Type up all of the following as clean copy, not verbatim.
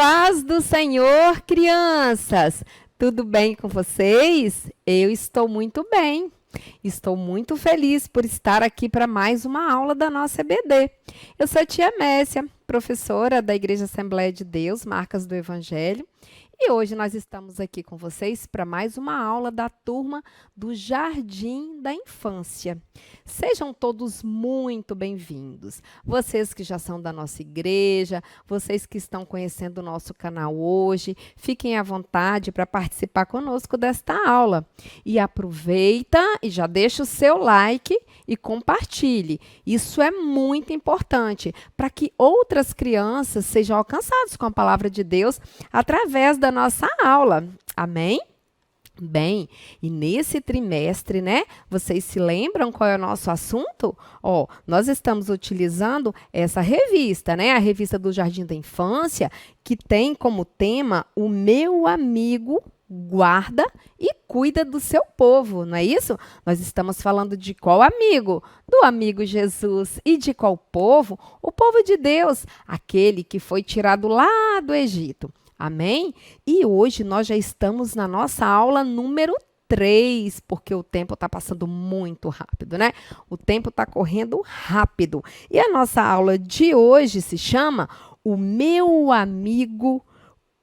paz do Senhor, crianças! Tudo bem com vocês? Eu estou muito bem. Estou muito feliz por estar aqui para mais uma aula da nossa EBD. Eu sou a tia Messia, professora da Igreja Assembleia de Deus, Marcas do Evangelho, e hoje nós estamos aqui com vocês para mais uma aula da turma do Jardim da Infância. Sejam todos muito bem-vindos. Vocês que já são da nossa igreja, vocês que estão conhecendo o nosso canal hoje, fiquem à vontade para participar conosco desta aula. E aproveita e já deixa o seu like e compartilhe. Isso é muito importante para que outras crianças sejam alcançadas com a palavra de Deus através da nossa aula. Amém? Bem, e nesse trimestre, né, vocês se lembram qual é o nosso assunto? Nós estamos utilizando essa revista, né, a revista do Jardim da Infância, que tem como tema o meu amigo guarda e cuida do seu povo, não é isso? Nós estamos falando de qual amigo? Do amigo Jesus. E de qual povo? O povo de Deus, aquele que foi tirado lá do Egito. Amém? E hoje nós já estamos na nossa aula número 3, porque o tempo está passando muito rápido, né? O tempo está correndo rápido. E a nossa aula de hoje se chama O Meu Amigo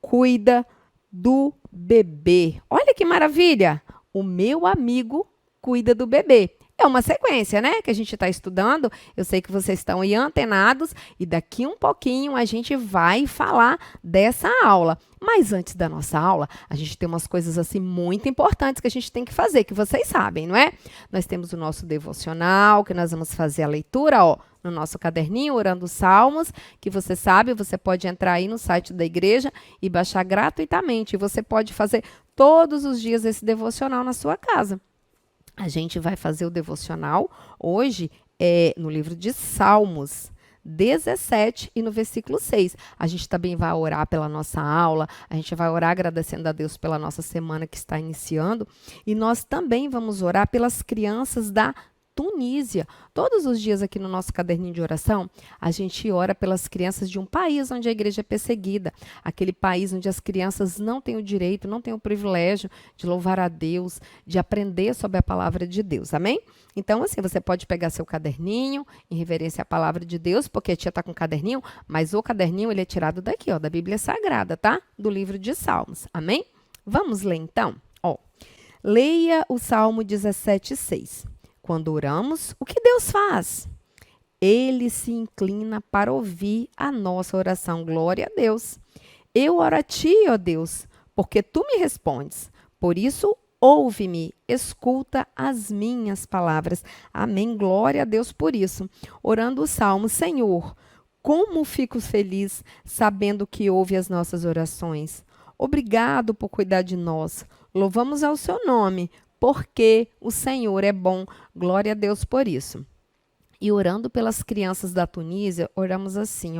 Cuida do Bebê. Olha que maravilha! O meu amigo cuida do bebê. É uma sequência, né, que a gente está estudando. Eu sei que vocês estão aí antenados e daqui um pouquinho a gente vai falar dessa aula. Mas antes da nossa aula, a gente tem umas coisas assim muito importantes que a gente tem que fazer, que vocês sabem, não é? Nós temos o nosso devocional, que nós vamos fazer a leitura, no nosso caderninho, Orando os Salmos, que você sabe, você pode entrar aí no site da igreja e baixar gratuitamente. E você pode fazer todos os dias esse devocional na sua casa. A gente vai fazer o devocional hoje no livro de Salmos 17 e no versículo 6. A gente também vai orar pela nossa aula, a gente vai orar agradecendo a Deus pela nossa semana que está iniciando. E nós também vamos orar pelas crianças da Tunísia. Todos os dias aqui no nosso caderninho de oração, a gente ora pelas crianças de um país onde a igreja é perseguida. Aquele país onde as crianças não têm o direito, não têm o privilégio de louvar a Deus, de aprender sobre a palavra de Deus. Amém? Então, assim, você pode pegar seu caderninho, em reverência à palavra de Deus, porque a tia está com o caderninho, mas o caderninho ele é tirado daqui, da Bíblia Sagrada, tá? Do livro de Salmos. Amém? Vamos ler então? Leia o Salmo 17:6. Quando oramos, o que Deus faz? Ele se inclina para ouvir a nossa oração. Glória a Deus. Eu oro a ti, ó Deus, porque tu me respondes. Por isso, ouve-me, escuta as minhas palavras. Amém. Glória a Deus por isso. Orando o Salmo, Senhor, como fico feliz sabendo que ouve as nossas orações. Obrigado por cuidar de nós. Louvamos ao seu nome, porque o Senhor é bom. Glória a Deus por isso. E orando pelas crianças da Tunísia, oramos assim,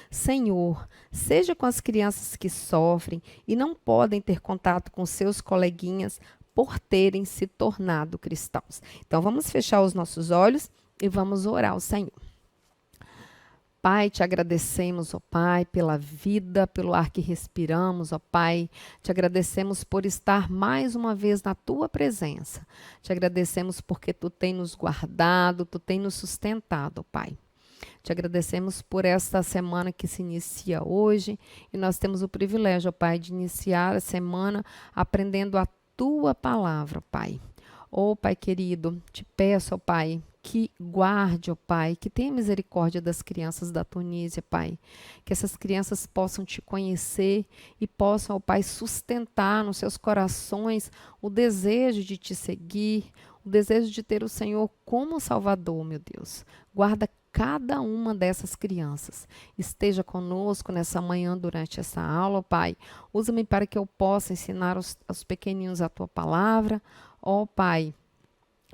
Senhor, seja com as crianças que sofrem e não podem ter contato com seus coleguinhas por terem se tornado cristãos. Então, vamos fechar os nossos olhos e vamos orar ao Senhor. Pai, te agradecemos, Pai, pela vida, pelo ar que respiramos, Pai. Te agradecemos por estar mais uma vez na tua presença. Te agradecemos porque tu tem nos guardado, tu tem nos sustentado, Pai. Te agradecemos por esta semana que se inicia hoje e nós temos o privilégio, Pai, de iniciar a semana aprendendo a tua palavra, Pai. Pai querido, te peço, Pai, que guarde, Pai, que tenha misericórdia das crianças da Tunísia, Pai. Que essas crianças possam te conhecer e possam, Pai, sustentar nos seus corações o desejo de te seguir, o desejo de ter o Senhor como Salvador, meu Deus. Guarda cada uma dessas crianças. Esteja conosco nessa manhã durante essa aula, Pai. Usa-me para que eu possa ensinar aos pequeninos a tua palavra, Pai.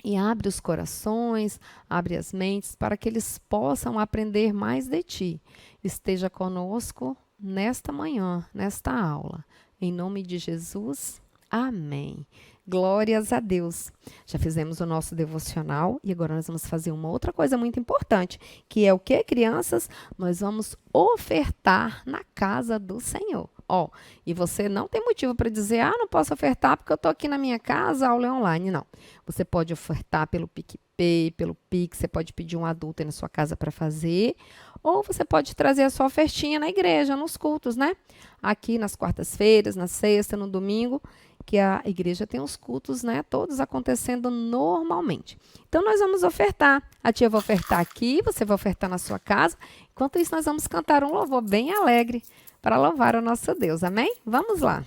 E abre os corações, abre as mentes, para que eles possam aprender mais de ti. Esteja conosco nesta manhã, nesta aula. Em nome de Jesus, amém. Glórias a Deus. Já fizemos o nosso devocional e agora nós vamos fazer uma outra coisa muito importante, que é o que, crianças? Nós vamos ofertar na casa do Senhor. Ó, e você não tem motivo para dizer, não posso ofertar porque eu estou aqui na minha casa, a aula é online. Não. Você pode ofertar pelo PicPay, pelo Pix, você pode pedir um adulto aí na sua casa para fazer, ou você pode trazer a sua ofertinha na igreja, nos cultos, né? Aqui nas quartas-feiras, na sexta, no domingo, que a igreja tem os cultos, né? Todos acontecendo normalmente. Então, nós vamos ofertar. A tia vai ofertar aqui, você vai ofertar na sua casa. Enquanto isso, nós vamos cantar um louvor bem alegre para louvar o nosso Deus. Amém? Vamos lá.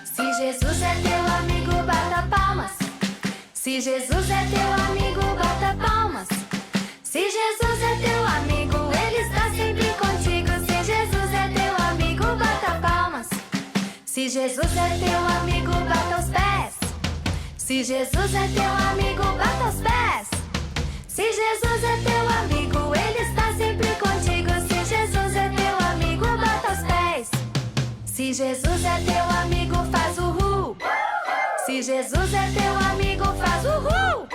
Se Jesus é teu amigo, bata palmas. Se Jesus é teu amigo, bata palmas. Se Jesus é teu amigo, Ele está sempre contigo. Se Jesus é teu amigo, bata palmas. Se Jesus é teu amigo, bata os pés. Se Jesus é teu amigo, bata os pés. Se Jesus é teu amigo, Ele está sempre contigo. Se Jesus é teu amigo, bata os pés. Se Jesus é teu amigo, faz uhul. Se Jesus é teu amigo, faz uhul.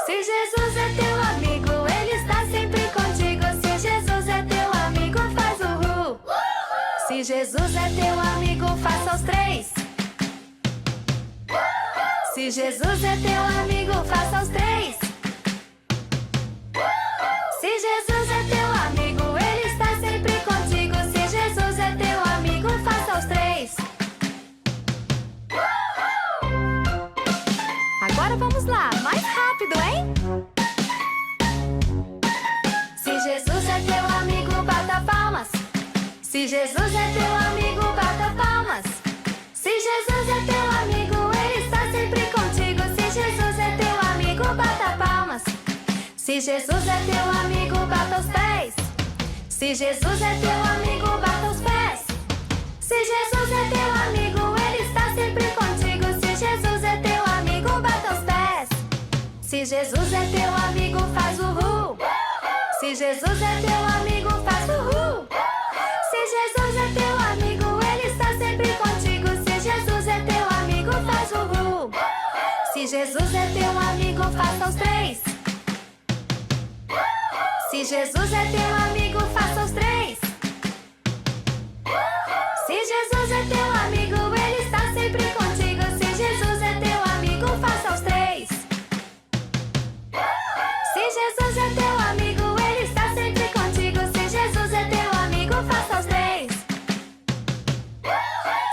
Se Jesus é teu amigo, Ele está sempre contigo. Se Jesus é teu amigo, faz uhul. Se Jesus é teu amigo, faça os três. Se Jesus é teu amigo, faça os três. Se Jesus é teu amigo, Ele está sempre contigo. Se Jesus é teu amigo, faça os três. Agora vamos lá, mais rápido, hein? Se Jesus é teu amigo, bata palmas. Se Jesus é teu amigo, bata palmas. Se Jesus é teu amigo, Ele está sempre contigo. Se Jesus é teu amigo, bata palmas. Se Jesus é teu amigo, bata os pés. Se Jesus é teu amigo, bata os pés. Se Jesus é teu amigo, Ele está sempre contigo. Se Jesus é teu amigo, bata os pés. Se Jesus é teu amigo, faz uhul. Se Jesus é teu amigo, faz uhul. Se Jesus é teu amigo, Ele está sempre contigo. Se Jesus é teu amigo, faz uhul. Se Jesus é teu amigo, faça os três. Se Jesus é teu amigo, faça os três. Se Jesus é teu amigo, Ele está sempre contigo. Se Jesus é teu amigo, faça os três. Se Jesus é teu amigo, Ele está sempre contigo. Se Jesus é teu amigo, faça os três.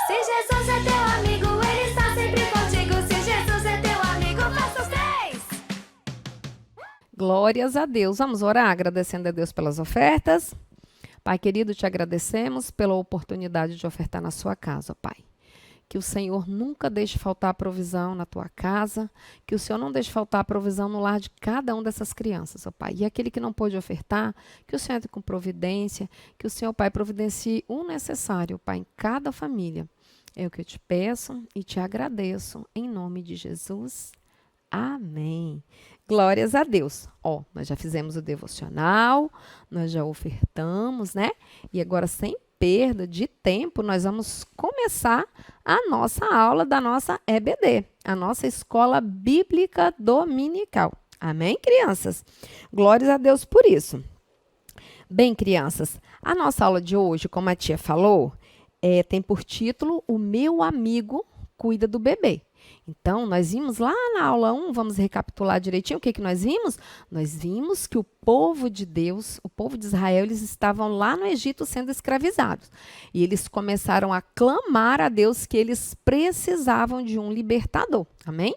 Se Jesus é teu amigo, Ele está sempre contigo. Se Jesus é teu amigo, faça os três. Glórias a Deus. Vamos orar agradecendo a Deus pelas ofertas. Pai querido, te agradecemos pela oportunidade de ofertar na sua casa, Pai. Que o Senhor nunca deixe faltar a provisão na tua casa, que o Senhor não deixe faltar a provisão no lar de cada um dessas crianças, ó Pai. E aquele que não pôde ofertar, que o Senhor entre com providência, que o Senhor, Pai, providencie o necessário, Pai, em cada família. É o que eu te peço e te agradeço, em nome de Jesus. Amém. Glórias a Deus. Ó, nós já fizemos o devocional, nós já ofertamos, né? E agora, sem perda de tempo, nós vamos começar a nossa aula da nossa EBD, a nossa Escola Bíblica Dominical. Amém, crianças? Glórias a Deus por isso. Bem, crianças, a nossa aula de hoje, como a tia falou, tem por título O Meu Amigo Cuida do Bebê. Então, nós vimos lá na aula 1, vamos recapitular direitinho o que nós vimos? Nós vimos que o povo de Deus, o povo de Israel, eles estavam lá no Egito sendo escravizados. E eles começaram a clamar a Deus que eles precisavam de um libertador. Amém?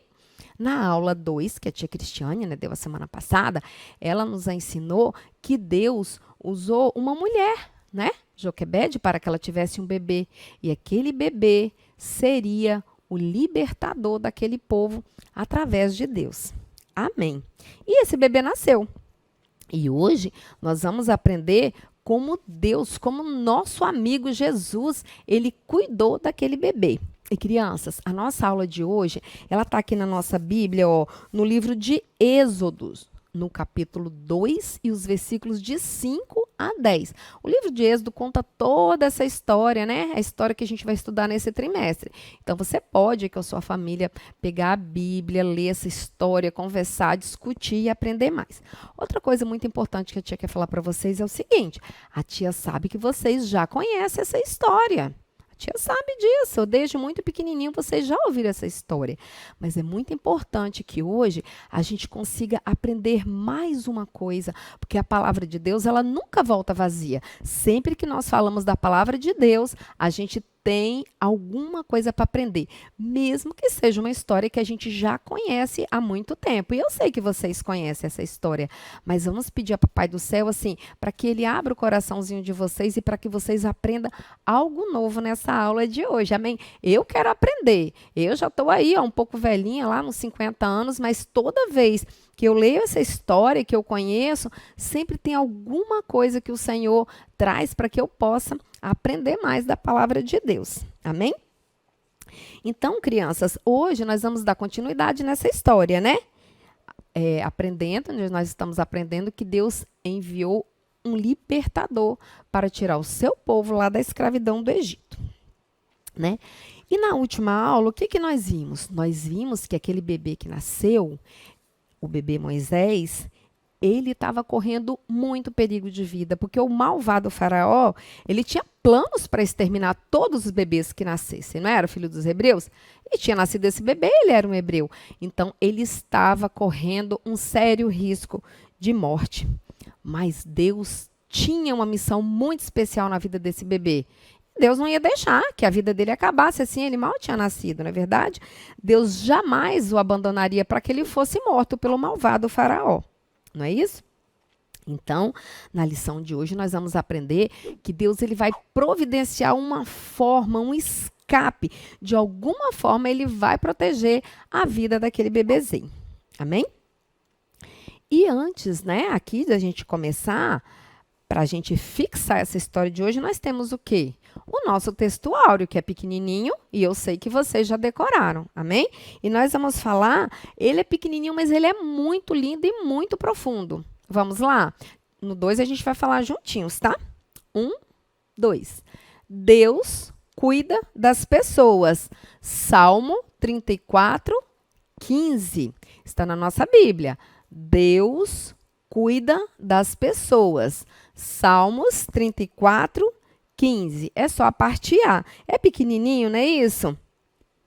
Na aula 2, que a tia Cristiane, né, deu a semana passada, ela nos ensinou que Deus usou uma mulher, né, Joquebede, para que ela tivesse um bebê. E aquele bebê seria o libertador daquele povo através de Deus. Amém. E esse bebê nasceu. E hoje nós vamos aprender como Deus, como nosso amigo Jesus, ele cuidou daquele bebê. E crianças, a nossa aula de hoje, ela está aqui na nossa Bíblia, ó, no livro de Êxodos. no capítulo 2 e os versículos de 5 a 10. O livro de Êxodo conta toda essa história, né? A história que a gente vai estudar nesse trimestre. Então, você pode, com a sua família, pegar a Bíblia, ler essa história, conversar, discutir e aprender mais. Outra coisa muito importante que a tia quer falar para vocês é o seguinte: a tia sabe que vocês já conhecem essa história. A tia sabe disso, desde muito pequenininho vocês já ouviram essa história. Mas é muito importante que hoje a gente consiga aprender mais uma coisa, porque a palavra de Deus, ela nunca volta vazia. Sempre que nós falamos da palavra de Deus, a gente tem alguma coisa para aprender, mesmo que seja uma história que a gente já conhece há muito tempo. E eu sei que vocês conhecem essa história, mas vamos pedir a Papai do Céu, assim, para que ele abra o coraçãozinho de vocês e para que vocês aprendam algo novo nessa aula de hoje, amém? Eu quero aprender. Eu já estou aí, ó, um pouco velhinha, lá nos 50 anos, mas toda vez que eu leio essa história, que eu conheço, sempre tem alguma coisa que o Senhor traz para que eu possa aprender mais da palavra de Deus. Amém? Então, crianças, hoje nós vamos dar continuidade nessa história, né? Nós estamos aprendendo que Deus enviou um libertador para tirar o seu povo lá da escravidão do Egito, né? E na última aula, o que nós vimos? Nós vimos que aquele bebê que nasceu, o bebê Moisés, ele estava correndo muito perigo de vida, porque o malvado faraó, ele tinha planos para exterminar todos os bebês que nascessem, não era, filho dos hebreus? E tinha nascido esse bebê, ele era um hebreu. Então, ele estava correndo um sério risco de morte. Mas Deus tinha uma missão muito especial na vida desse bebê. Deus não ia deixar que a vida dele acabasse assim, ele mal tinha nascido, não é verdade? Deus jamais o abandonaria para que ele fosse morto pelo malvado faraó. Não é isso? Então, na lição de hoje, nós vamos aprender que Deus ele vai providenciar uma forma, um escape. De alguma forma, ele vai proteger a vida daquele bebezinho. Amém? E antes, né, aqui da gente começar, para a gente fixar essa história de hoje, nós temos o quê? O nosso texto áureo, que é pequenininho, e eu sei que vocês já decoraram, amém? E nós vamos falar, ele é pequenininho, mas ele é muito lindo e muito profundo. Vamos lá? No 2 a gente vai falar juntinhos, tá? 1, 2. Deus cuida das pessoas. Salmo 34, 15. Está na nossa Bíblia. Deus cuida das pessoas. Salmos 34, 15. É só a parte A. É pequenininho, não é isso?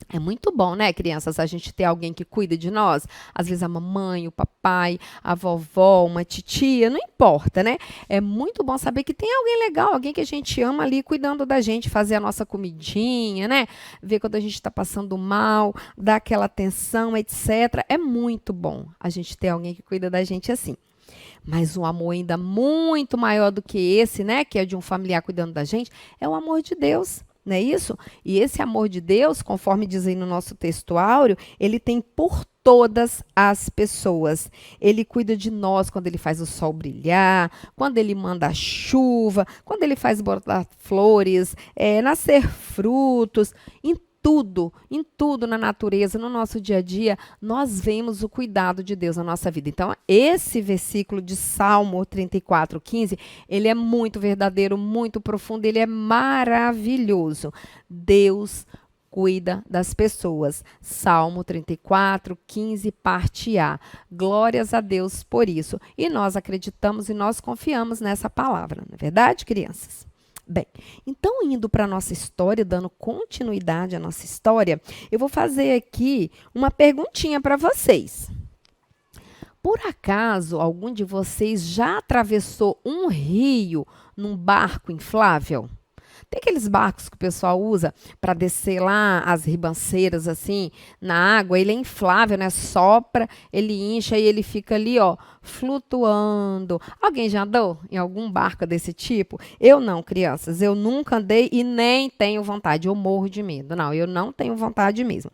É muito bom, né, crianças, a gente ter alguém que cuida de nós. Às vezes a mamãe, o papai, a vovó, uma titia, não importa, né? É muito bom saber que tem alguém legal, alguém que a gente ama ali cuidando da gente, fazer a nossa comidinha, né? Ver quando a gente está passando mal, dar aquela atenção, etc. É muito bom a gente ter alguém que cuida da gente assim. Mas um amor ainda muito maior do que esse, né, que é de um familiar cuidando da gente, é o amor de Deus. Não é isso? E esse amor de Deus, conforme diz aí no nosso texto áureo, ele tem por todas as pessoas. Ele cuida de nós quando ele faz o sol brilhar, quando ele manda a chuva, quando ele faz brotar flores, nascer frutos. Em tudo na natureza, no nosso dia a dia, nós vemos o cuidado de Deus na nossa vida. Então, esse versículo de Salmo 34, 15, ele é muito verdadeiro, muito profundo, ele é maravilhoso. Deus cuida das pessoas. Salmo 34, 15, parte A. Glórias a Deus por isso. E nós acreditamos e nós confiamos nessa palavra, não é verdade, crianças? Bem, então indo para a nossa história, dando continuidade à nossa história, eu vou fazer aqui uma perguntinha para vocês. Por acaso, algum de vocês já atravessou um rio num barco inflável? Tem aqueles barcos que o pessoal usa para descer lá as ribanceiras assim na água, ele é inflável, né? Sopra, ele incha e ele fica ali, ó, flutuando. Alguém já andou em algum barco desse tipo? Eu não, crianças, eu nunca andei e nem tenho vontade, eu morro de medo. Não, eu não tenho vontade mesmo.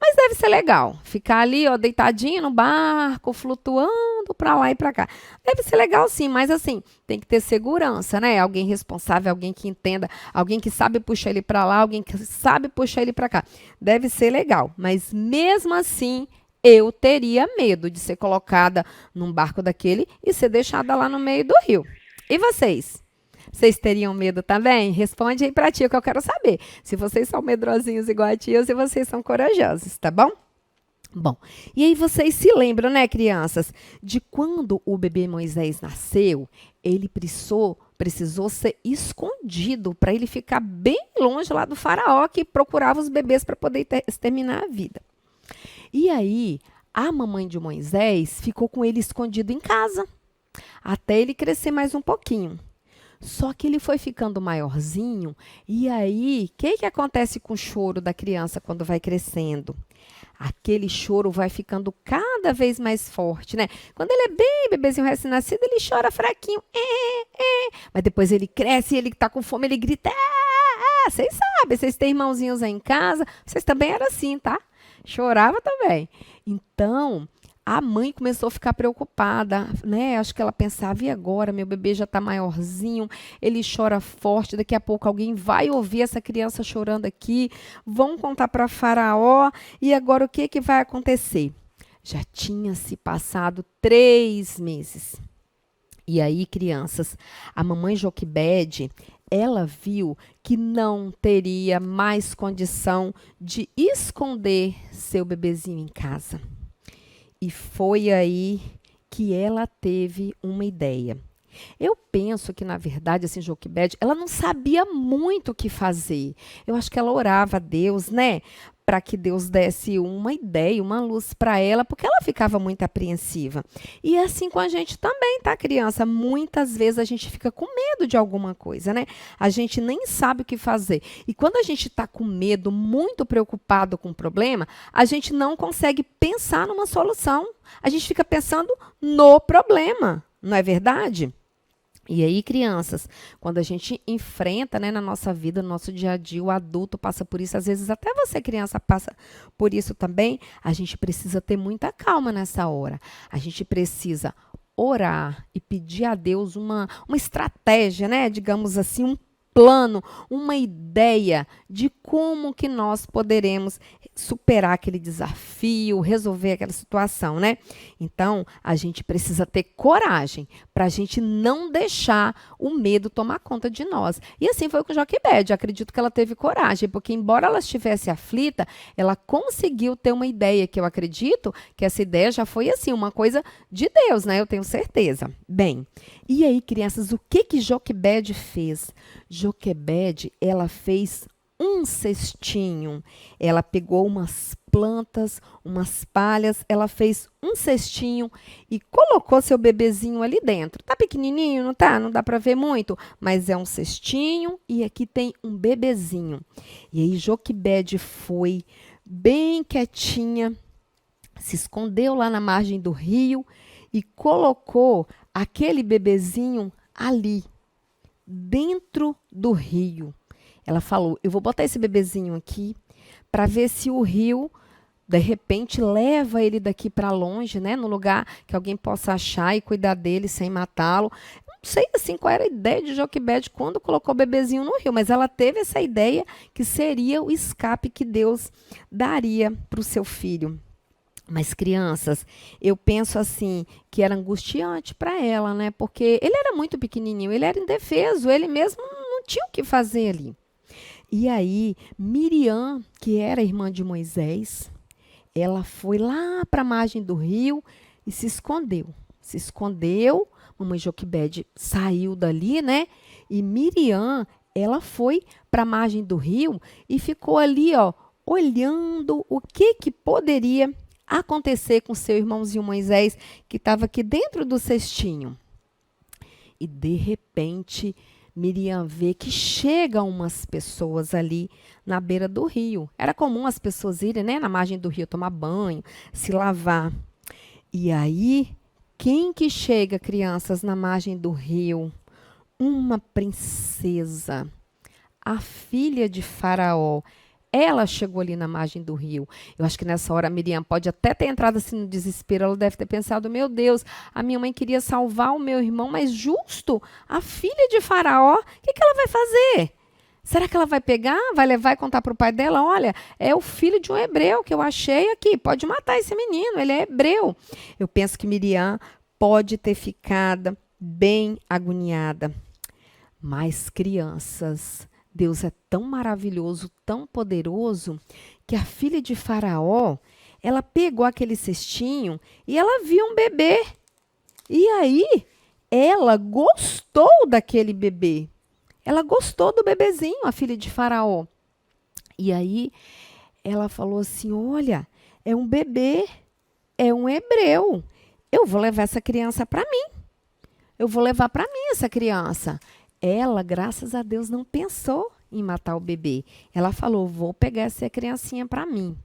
Mas deve ser legal, ficar ali, ó, deitadinho no barco, flutuando para lá e para cá. Deve ser legal sim, mas assim, tem que ter segurança, né? Alguém responsável, alguém que entenda, alguém que sabe puxar ele para lá, alguém que sabe puxar ele para cá. Deve ser legal, mas mesmo assim, eu teria medo de ser colocada num barco daquele e ser deixada lá no meio do rio. E vocês? Vocês teriam medo também? Responde aí pra tia que eu quero saber. Se vocês são medrosinhos igual a tia ou se vocês são corajosos, tá bom? Bom, e aí vocês se lembram, né, crianças, de quando o bebê Moisés nasceu, ele precisou ser escondido para ele ficar bem longe lá do faraó que procurava os bebês para poder exterminar a vida. E aí, a mamãe de Moisés ficou com ele escondido em casa, até ele crescer mais um pouquinho. Só que ele foi ficando maiorzinho, e aí, o que acontece com o choro da criança quando vai crescendo? Aquele choro vai ficando cada vez mais forte, né? Quando ele é bem bebezinho recém-nascido, ele chora fraquinho. Mas depois ele cresce e ele tá com fome, ele grita. Vocês sabem, vocês têm irmãozinhos aí em casa, vocês também eram assim, tá? Chorava também. Então, a mãe começou a ficar preocupada, né? Acho que ela pensava, e agora? Meu bebê já está maiorzinho, ele chora forte, daqui a pouco alguém vai ouvir essa criança chorando aqui, vão contar para Faraó, e agora o que vai acontecer? Já tinha se passado 3 meses. E aí, crianças, a mamãe Joquebede, ela viu que não teria mais condição de esconder seu bebezinho em casa. E foi aí que ela teve uma ideia. Eu penso que, na verdade, assim, Joquebede, ela não sabia muito o que fazer. Eu acho que ela orava a Deus, né? Para que Deus desse uma ideia, uma luz para ela, porque ela ficava muito apreensiva. E é assim com a gente também, tá, criança? Muitas vezes a gente fica com medo de alguma coisa, né? A gente nem sabe o que fazer. E quando a gente está com medo, muito preocupado com o problema, a gente não consegue pensar numa solução. A gente fica pensando no problema, não é verdade? E aí, crianças, quando a gente enfrenta, né, na nossa vida, no nosso dia a dia, o adulto passa por isso, às vezes até você, criança, passa por isso também, a gente precisa ter muita calma nessa hora. A gente precisa orar e pedir a Deus uma estratégia, né, digamos assim, um plano, uma ideia de como que nós poderemos superar aquele desafio, resolver aquela situação, né? Então, a gente precisa ter coragem para a gente não deixar o medo tomar conta de nós. E assim foi com Joquebede. Acredito que ela teve coragem, porque embora ela estivesse aflita, ela conseguiu ter uma ideia, que eu acredito que essa ideia já foi assim, uma coisa de Deus, né? Eu tenho certeza. Bem, e aí, crianças, o que Joquebede fez? Joquebede, ela fez um cestinho. Ela pegou umas plantas, umas palhas, ela fez um cestinho e colocou seu bebezinho ali dentro. Tá pequenininho, não tá? Não dá para ver muito, mas é um cestinho e aqui tem um bebezinho. E aí Joquebede foi bem quietinha, se escondeu lá na margem do rio e colocou aquele bebezinho ali, dentro do rio. Ela falou, eu vou botar esse bebezinho aqui para ver se o rio, de repente, leva ele daqui para longe, né? No lugar que alguém possa achar e cuidar dele sem matá-lo. Não sei assim qual era a ideia de Joquebede quando colocou o bebezinho no rio, mas ela teve essa ideia que seria o escape que Deus daria para o seu filho. Mas, crianças, eu penso assim, que era angustiante para ela, né? Porque ele era muito pequenininho, ele era indefeso, ele mesmo não tinha o que fazer ali. E aí, Miriam, que era irmã de Moisés, ela foi lá para a margem do rio e se escondeu. Se escondeu, mamãe Joquebede saiu dali, né? E Miriam, ela foi para a margem do rio e ficou ali, ó, olhando o que poderia acontecer com seu irmãozinho Moisés, que estava aqui dentro do cestinho. E, de repente, Miriam vê que chegam umas pessoas ali na beira do rio. Era comum as pessoas irem, né, na margem do rio tomar banho, se lavar. E aí, quem que chega, crianças, na margem do rio? Uma princesa, a filha de Faraó. Ela chegou ali na margem do rio. Eu acho que nessa hora a Miriam pode até ter entrado assim no desespero. Ela deve ter pensado, meu Deus, a minha mãe queria salvar o meu irmão, mas justo a filha de Faraó, o que ela vai fazer? Será que ela vai pegar, vai levar e contar para o pai dela? Olha, é o filho de um hebreu que eu achei aqui. Pode matar esse menino, ele é hebreu. Eu penso que Miriam pode ter ficado bem agoniada. Mas crianças, Deus é tão maravilhoso, tão poderoso, que a filha de Faraó, ela pegou aquele cestinho e ela viu um bebê. E aí, ela gostou daquele bebê. Ela gostou do bebezinho, a filha de Faraó. E aí, ela falou assim, olha, é um bebê, é um hebreu. Eu vou levar essa criança para mim. Eu vou levar para mim essa criança. Ela, graças a Deus, não pensou em matar o bebê. Ela falou, vou pegar essa criancinha para mim.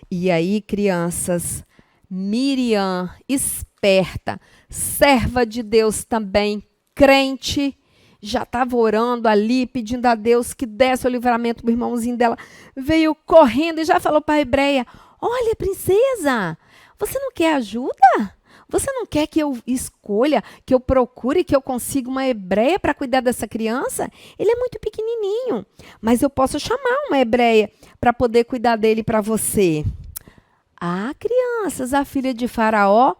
E aí, crianças, Miriam, esperta, serva de Deus também, crente, já estava orando ali, pedindo a Deus que desse o livramento para o irmãozinho dela. Veio correndo e já falou para a hebreia, olha, princesa, você não quer ajuda? Você não quer que eu escolha, que eu procure, que eu consiga uma hebreia para cuidar dessa criança? Ele é muito pequenininho, mas eu posso chamar uma hebreia para poder cuidar dele para você. Ah, crianças, a filha de Faraó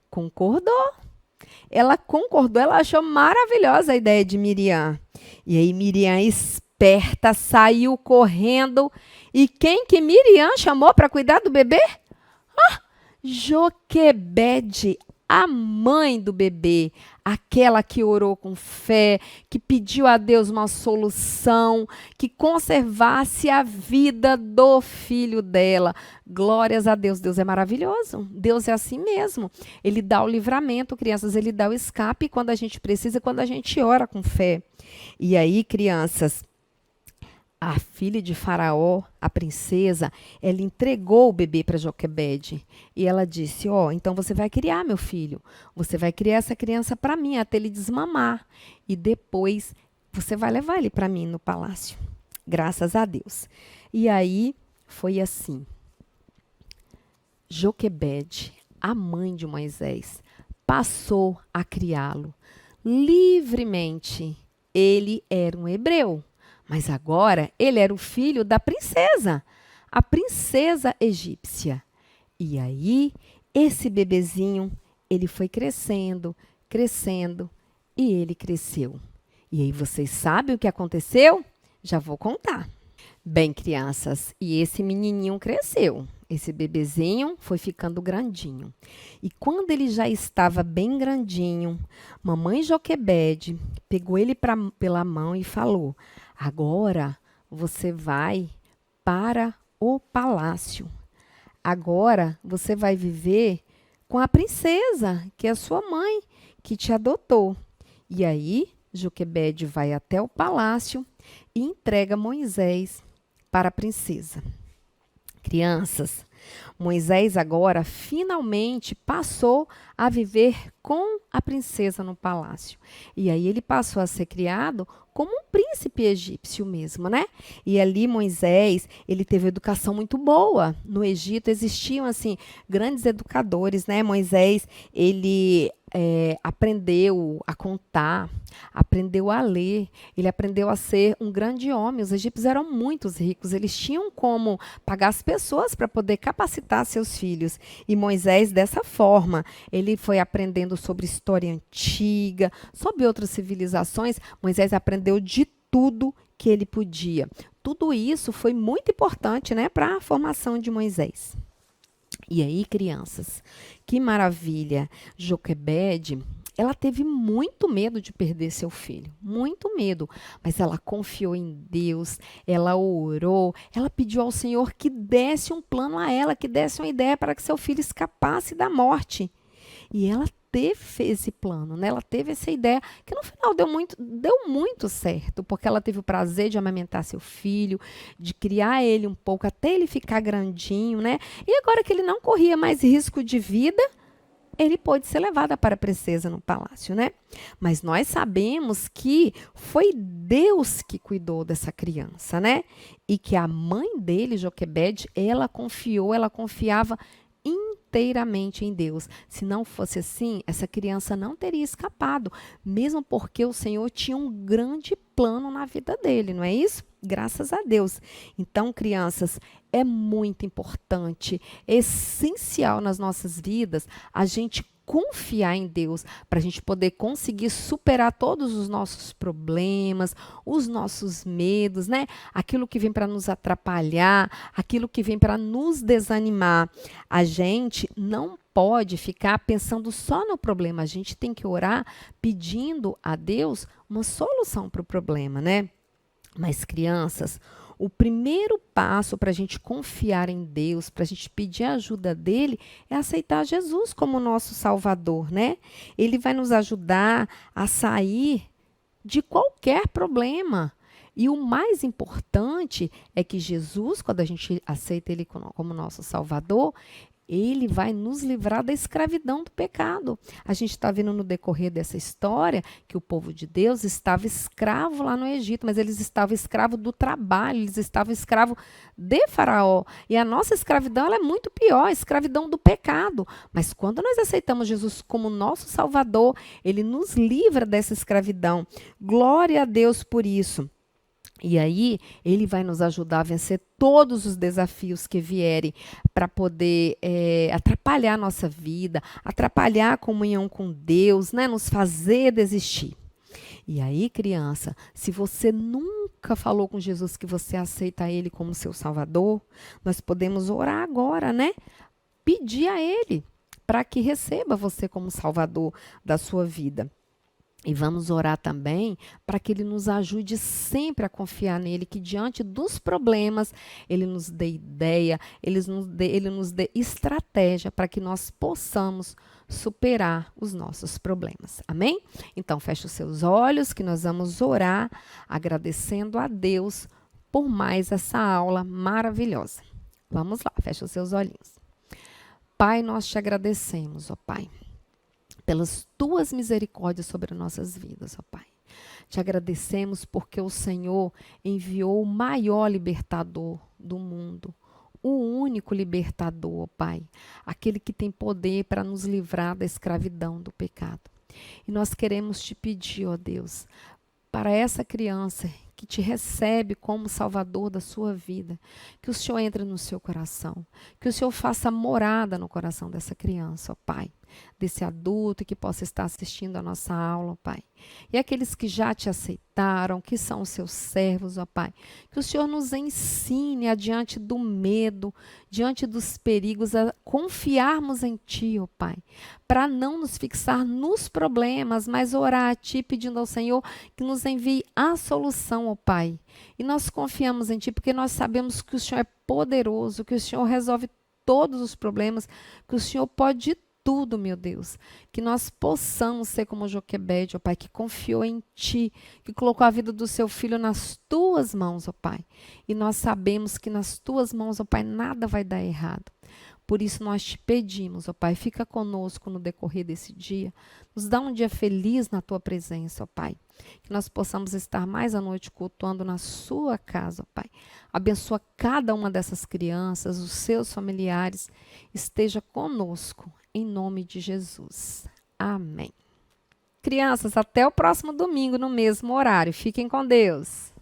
concordou. Ela concordou, ela achou maravilhosa a ideia de Miriam. E aí Miriam, esperta, saiu correndo. E quem que Miriam chamou para cuidar do bebê? Joquebede, a mãe do bebê, aquela que orou com fé, que pediu a Deus uma solução, que conservasse a vida do filho dela. Glórias a Deus, Deus é maravilhoso, Deus é assim mesmo. Ele dá o livramento, crianças, ele dá o escape quando a gente precisa, quando a gente ora com fé. E aí, crianças, a filha de Faraó, a princesa, ela entregou o bebê para Joquebede. E ela disse, então você vai criar, meu filho. Você vai criar essa criança para mim, até ele desmamar. E depois você vai levar ele para mim no palácio. Graças a Deus. E aí foi assim. Joquebede, a mãe de Moisés, passou a criá-lo livremente. Ele era um hebreu. Mas agora ele era o filho da princesa, a princesa egípcia. E aí, esse bebezinho, ele foi crescendo, crescendo, e ele cresceu. E aí, vocês sabem o que aconteceu? Já vou contar. Bem, crianças, e esse menininho cresceu. Esse bebezinho foi ficando grandinho. E quando ele já estava bem grandinho, mamãe Joquebede pegou ele pela mão e falou, agora você vai para o palácio. Agora você vai viver com a princesa, que é a sua mãe, que te adotou. E aí, Joquebede vai até o palácio e entrega Moisés para a princesa. Crianças, Moisés agora finalmente passou a viver com a princesa no palácio. E aí ele passou a ser criado como um príncipe egípcio mesmo, né? E ali Moisés, ele teve educação muito boa. No Egito existiam, assim, grandes educadores, né? Moisés, ele aprendeu a contar, aprendeu a ler, ele aprendeu a ser um grande homem. Os egípcios eram muito ricos, eles tinham como pagar as pessoas para poder capacitar seus filhos. E Moisés, dessa forma, ele foi aprendendo sobre história antiga, sobre outras civilizações. Moisés aprendeu de tudo que ele podia. Tudo isso foi muito importante, né, para a formação de Moisés. E aí, crianças, que maravilha! Joquebede, ela teve muito medo de perder seu filho, muito medo, mas ela confiou em Deus, ela orou, ela pediu ao Senhor que desse um plano a ela, que desse uma ideia para que seu filho escapasse da morte. E ela teve esse plano, né? Ela teve essa ideia, que no final deu muito certo, porque ela teve o prazer de amamentar seu filho, de criar ele um pouco até ele ficar grandinho, né? E agora que ele não corria mais risco de vida, ele pôde ser levado para a princesa no palácio, né? Mas nós sabemos que foi Deus que cuidou dessa criança, né? E que a mãe dele, Joquebede, ela confiava inteiramente em Deus. Se não fosse assim, essa criança não teria escapado, mesmo porque o Senhor tinha um grande plano na vida dele, não é isso? Graças a Deus. Então, crianças, é muito importante, é essencial nas nossas vidas a gente confiar em Deus, para a gente poder conseguir superar todos os nossos problemas, os nossos medos, né? Aquilo que vem para nos atrapalhar, aquilo que vem para nos desanimar. A gente não pode ficar pensando só no problema, a gente tem que orar pedindo a Deus uma solução para o problema, né? Mas, crianças, o primeiro passo para a gente confiar em Deus, para a gente pedir a ajuda dele, é aceitar Jesus como nosso Salvador, né? Ele vai nos ajudar a sair de qualquer problema. E o mais importante é que Jesus, quando a gente aceita ele como nosso Salvador, ele vai nos livrar da escravidão do pecado. A gente está vendo no decorrer dessa história que o povo de Deus estava escravo lá no Egito, mas eles estavam escravos do trabalho, eles estavam escravos de Faraó. E a nossa escravidão ela é muito pior, a escravidão do pecado. Mas quando nós aceitamos Jesus como nosso Salvador, ele nos livra dessa escravidão. Glória a Deus por isso. E aí, ele vai nos ajudar a vencer todos os desafios que vierem para poder atrapalhar a nossa vida, atrapalhar a comunhão com Deus, né? Nos fazer desistir. E aí, criança, se você nunca falou com Jesus que você aceita Ele como seu Salvador, nós podemos orar agora, né? Pedir a Ele para que receba você como Salvador da sua vida. E vamos orar também para que Ele nos ajude sempre a confiar nele, que diante dos problemas Ele nos dê ideia, Ele nos dê estratégia para que nós possamos superar os nossos problemas. Amém? Então, feche os seus olhos que nós vamos orar agradecendo a Deus por mais essa aula maravilhosa. Vamos lá, feche os seus olhinhos. Pai, nós te agradecemos, ó Pai, pelas tuas misericórdias sobre nossas vidas, ó Pai. Te agradecemos porque o Senhor enviou o maior libertador do mundo, o único libertador, ó Pai, aquele que tem poder para nos livrar da escravidão do pecado. E nós queremos te pedir, ó Deus, para essa criança que te recebe como Salvador da sua vida, que o Senhor entre no seu coração, que o Senhor faça morada no coração dessa criança, ó Pai, desse adulto que possa estar assistindo a nossa aula, ó Pai. E aqueles que já te aceitaram, que são os seus servos, ó Pai, que o Senhor nos ensine adiante do medo, diante dos perigos, a confiarmos em Ti, ó Pai, para não nos fixar nos problemas, mas orar a Ti pedindo ao Senhor que nos envie a solução, ó Pai. E nós confiamos em Ti porque nós sabemos que o Senhor é poderoso, que o Senhor resolve todos os problemas, que o Senhor pode tudo, meu Deus, que nós possamos ser como Joquebede, ó Pai, que confiou em Ti, que colocou a vida do seu filho nas Tuas mãos, ó Pai. E nós sabemos que nas Tuas mãos, ó Pai, nada vai dar errado. Por isso nós te pedimos, ó Pai, fica conosco no decorrer desse dia, nos dá um dia feliz na Tua presença, ó Pai, que nós possamos estar mais à noite cultuando na Sua casa, ó Pai. Abençoa cada uma dessas crianças, os seus familiares, esteja conosco. Em nome de Jesus. Amém. Crianças, até o próximo domingo no mesmo horário. Fiquem com Deus.